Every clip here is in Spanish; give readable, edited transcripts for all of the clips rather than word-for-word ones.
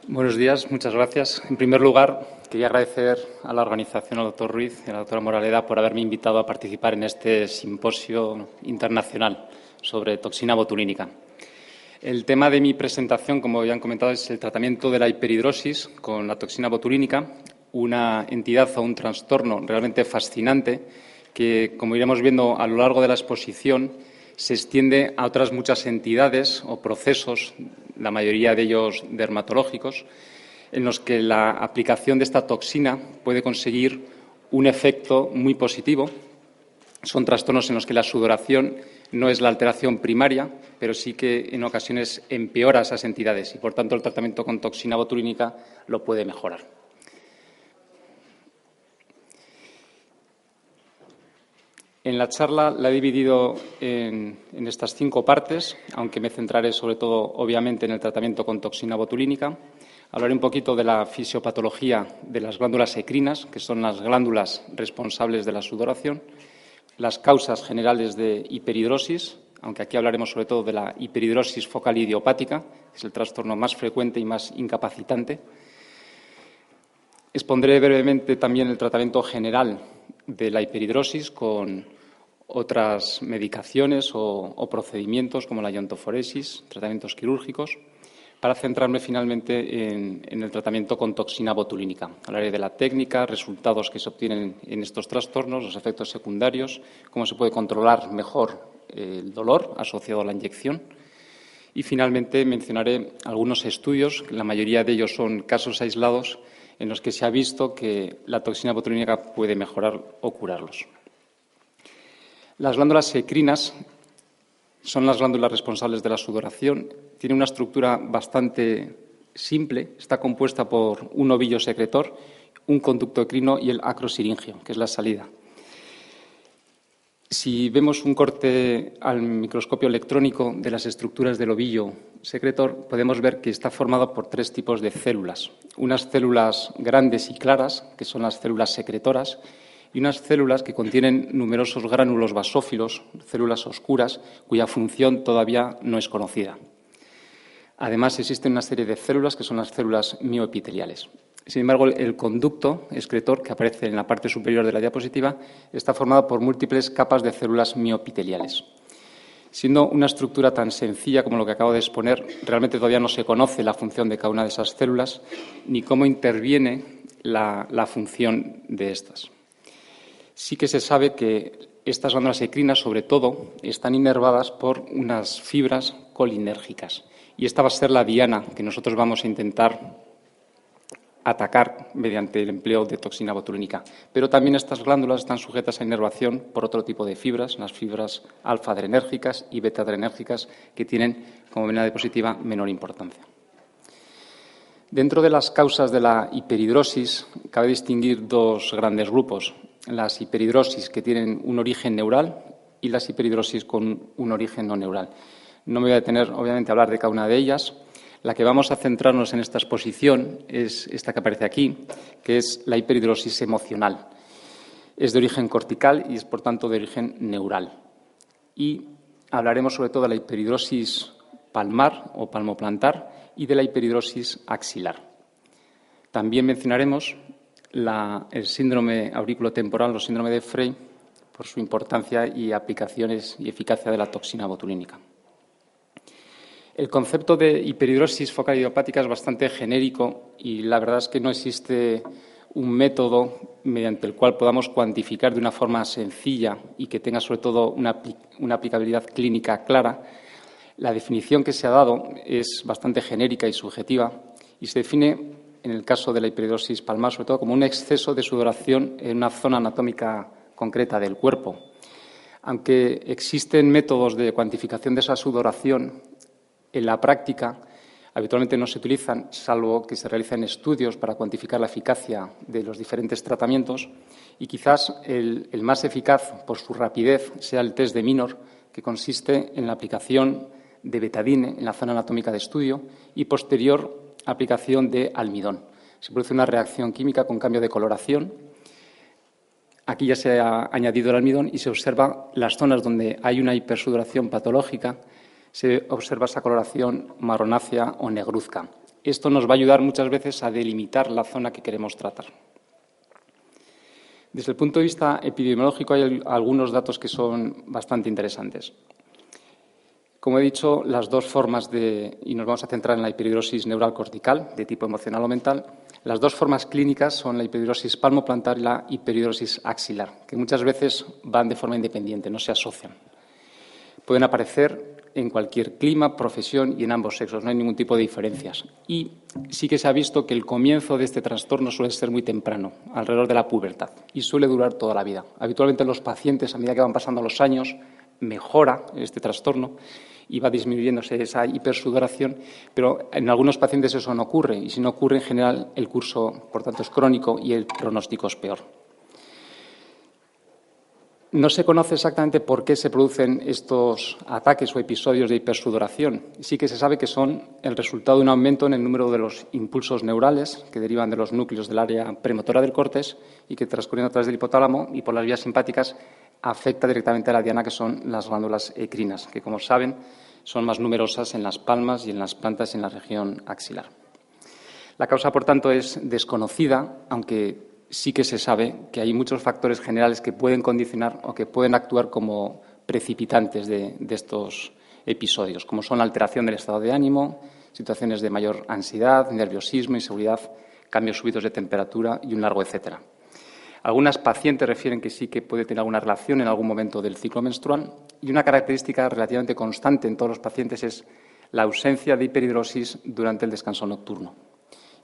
Buenos días, muchas gracias. En primer lugar, quería agradecer a la organización, al doctor Ruiz y a la doctora Moraleda por haberme invitado a participar en este simposio internacional sobre toxina botulínica. El tema de mi presentación, como ya han comentado, es el tratamiento de la hiperhidrosis con la toxina botulínica, una entidad o un trastorno realmente fascinante que, como iremos viendo a lo largo de la exposición, se extiende a otras muchas entidades o procesos, la mayoría de ellos dermatológicos, en los que la aplicación de esta toxina puede conseguir un efecto muy positivo. Son trastornos en los que la sudoración no es la alteración primaria, pero sí que en ocasiones empeora a esas entidades y, por tanto, el tratamiento con toxina botulínica lo puede mejorar. En la charla la he dividido en estas 5 partes, aunque me centraré sobre todo, obviamente, en el tratamiento con toxina botulínica. Hablaré un poquito de la fisiopatología de las glándulas ecrinas, que son las glándulas responsables de la sudoración, las causas generales de hiperhidrosis, aunque aquí hablaremos sobre todo de la hiperhidrosis focal idiopática, que es el trastorno más frecuente y más incapacitante. Expondré brevemente también el tratamiento general de la hiperhidrosis con otras medicaciones o procedimientos como la iontoforesis, tratamientos quirúrgicos, para centrarme finalmente en el tratamiento con toxina botulínica. Hablaré de la técnica, resultados que se obtienen en estos trastornos, los efectos secundarios, cómo se puede controlar mejor el dolor asociado a la inyección. Y finalmente mencionaré algunos estudios, la mayoría de ellos son casos aislados, en los que se ha visto que la toxina botulínica puede mejorar o curarlos. Las glándulas ecrinas son las glándulas responsables de la sudoración. Tiene una estructura bastante simple. Está compuesta por un ovillo secretor, un conducto ecrino y el acrosiringio, que es la salida. Si vemos un corte al microscopio electrónico de las estructuras del ovillo secretor, podemos ver que está formado por 3 tipos de células. Unas células grandes y claras, que son las células secretoras, y unas células que contienen numerosos gránulos basófilos, células oscuras, cuya función todavía no es conocida. Además, existen una serie de células que son las células mioepiteliales. Sin embargo, el conducto excretor, que aparece en la parte superior de la diapositiva, está formado por múltiples capas de células mioepiteliales. Siendo una estructura tan sencilla como lo que acabo de exponer, realmente todavía no se conoce la función de cada una de esas células ni cómo interviene la función de estas. Sí que se sabe que estas glándulas ecrinas, sobre todo, están inervadas por unas fibras colinérgicas. Y esta va a ser la diana que nosotros vamos a intentar atacar mediante el empleo de toxina botulínica. Pero también estas glándulas están sujetas a inervación por otro tipo de fibras, las fibras alfa-adrenérgicas y beta-adrenérgicas, que tienen, como ven en la diapositiva, menor importancia. Dentro de las causas de la hiperhidrosis, cabe distinguir 2 grandes grupos: las hiperhidrosis que tienen un origen neural y las hiperhidrosis con un origen no neural. No me voy a detener, obviamente, a hablar de cada una de ellas. La que vamos a centrarnos en esta exposición es esta que aparece aquí, que es la hiperhidrosis emocional. Es de origen cortical y es, por tanto, de origen neural. Y hablaremos sobre todo de la hiperhidrosis palmar o palmoplantar y de la hiperhidrosis axilar. También mencionaremos el síndrome auriculotemporal o síndrome de Frey por su importancia y aplicaciones y eficacia de la toxina botulínica. El concepto de hiperhidrosis focal idiopática es bastante genérico y la verdad es que no existe un método mediante el cual podamos cuantificar de una forma sencilla y que tenga sobre todo una aplicabilidad clínica clara. La definición que se ha dado es bastante genérica y subjetiva y se define, en el caso de la hiperhidrosis palmar, sobre todo como un exceso de sudoración en una zona anatómica concreta del cuerpo. Aunque existen métodos de cuantificación de esa sudoración, en la práctica habitualmente no se utilizan, salvo que se realicen estudios para cuantificar la eficacia de los diferentes tratamientos, y quizás el más eficaz por su rapidez sea el test de Minor, que consiste en la aplicación de betadine en la zona anatómica de estudio y posterior aplicación de almidón. Se produce una reacción química con cambio de coloración. Aquí ya se ha añadido el almidón y se observa las zonas donde hay una hipersudoración patológica, se observa esa coloración marronácea o negruzca. Esto nos va a ayudar muchas veces a delimitar la zona que queremos tratar. Desde el punto de vista epidemiológico hay algunos datos que son bastante interesantes. Como he dicho, las dos formas y nos vamos a centrar en la hiperhidrosis neural cortical, de tipo emocional o mental, las dos formas clínicas son la hiperhidrosis palmoplantar y la hiperhidrosis axilar, que muchas veces van de forma independiente, no se asocian. Pueden aparecer en cualquier clima, profesión y en ambos sexos, no hay ningún tipo de diferencias. Y sí que se ha visto que el comienzo de este trastorno suele ser muy temprano, alrededor de la pubertad, y suele durar toda la vida. Habitualmente los pacientes, a medida que van pasando los años, mejora este trastorno y va disminuyéndose esa hipersudoración, pero en algunos pacientes eso no ocurre, y si no ocurre, en general, el curso, por tanto, es crónico y el pronóstico es peor. No se conoce exactamente por qué se producen estos ataques o episodios de hipersudoración. Sí que se sabe que son el resultado de un aumento en el número de los impulsos neurales que derivan de los núcleos del área premotora del córtex y que, transcurriendo a través del hipotálamo y por las vías simpáticas, afecta directamente a la diana, que son las glándulas endocrinas, que, como saben, son más numerosas en las palmas y en las plantas en la región axilar. La causa, por tanto, es desconocida, aunque sí que se sabe que hay muchos factores generales que pueden condicionar o que pueden actuar como precipitantes de estos episodios, como son la alteración del estado de ánimo, situaciones de mayor ansiedad, nerviosismo, inseguridad, cambios súbitos de temperatura y un largo etcétera. Algunas pacientes refieren que sí que puede tener alguna relación en algún momento del ciclo menstrual, y una característica relativamente constante en todos los pacientes es la ausencia de hiperhidrosis durante el descanso nocturno.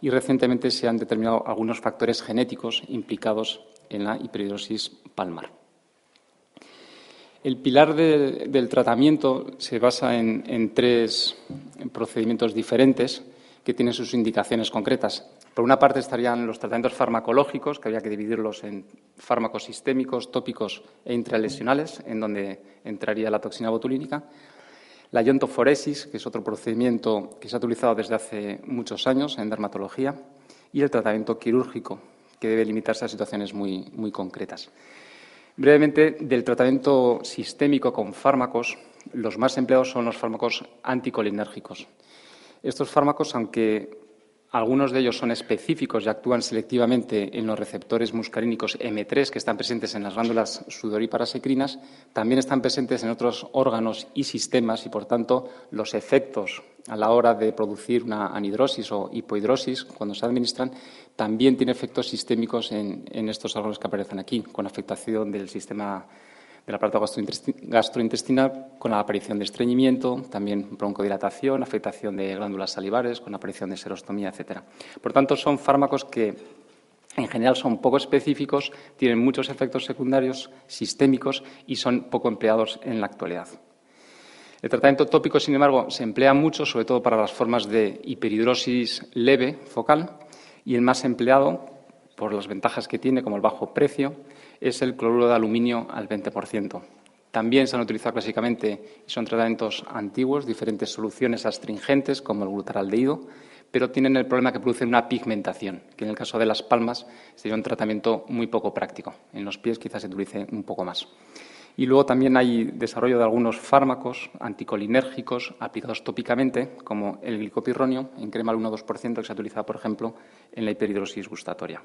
Y recientemente se han determinado algunos factores genéticos implicados en la hiperhidrosis palmar. El pilar del tratamiento se basa en tres procedimientos diferentes que tienen sus indicaciones concretas. Por una parte estarían los tratamientos farmacológicos, que habría que dividirlos en fármacos sistémicos, tópicos e intralesionales, en donde entraría la toxina botulínica. La iontoforesis, que es otro procedimiento que se ha utilizado desde hace muchos años en dermatología, y el tratamiento quirúrgico, que debe limitarse a situaciones muy concretas. Brevemente, del tratamiento sistémico con fármacos, los más empleados son los fármacos anticolinérgicos. Estos fármacos, aunque algunos de ellos son específicos y actúan selectivamente en los receptores muscarínicos M3 que están presentes en las glándulas sudoríparas endocrinas, también están presentes en otros órganos y sistemas y, por tanto, los efectos a la hora de producir una anhidrosis o hipohidrosis, cuando se administran, también tienen efectos sistémicos en estos órganos que aparecen aquí, con afectación del sistema del aparato gastrointestinal, con la aparición de estreñimiento, también broncodilatación, afectación de glándulas salivares, con aparición de serostomía, etcétera. Por tanto, son fármacos que en general son poco específicos, tienen muchos efectos secundarios sistémicos y son poco empleados en la actualidad. El tratamiento tópico, sin embargo, se emplea mucho, sobre todo para las formas de hiperhidrosis leve focal, y el más empleado, por las ventajas que tiene, como el bajo precio, es el cloruro de aluminio al 20%. También se han utilizado clásicamente, y son tratamientos antiguos, diferentes soluciones astringentes, como el glutaraldehído, pero tienen el problema que producen una pigmentación, que en el caso de las palmas sería un tratamiento muy poco práctico. En los pies quizás se utilice un poco más. Y luego también hay desarrollo de algunos fármacos anticolinérgicos aplicados tópicamente, como el glicopirronio, en crema al 1 o 2%, que se ha utilizado, por ejemplo, en la hiperhidrosis gustatoria.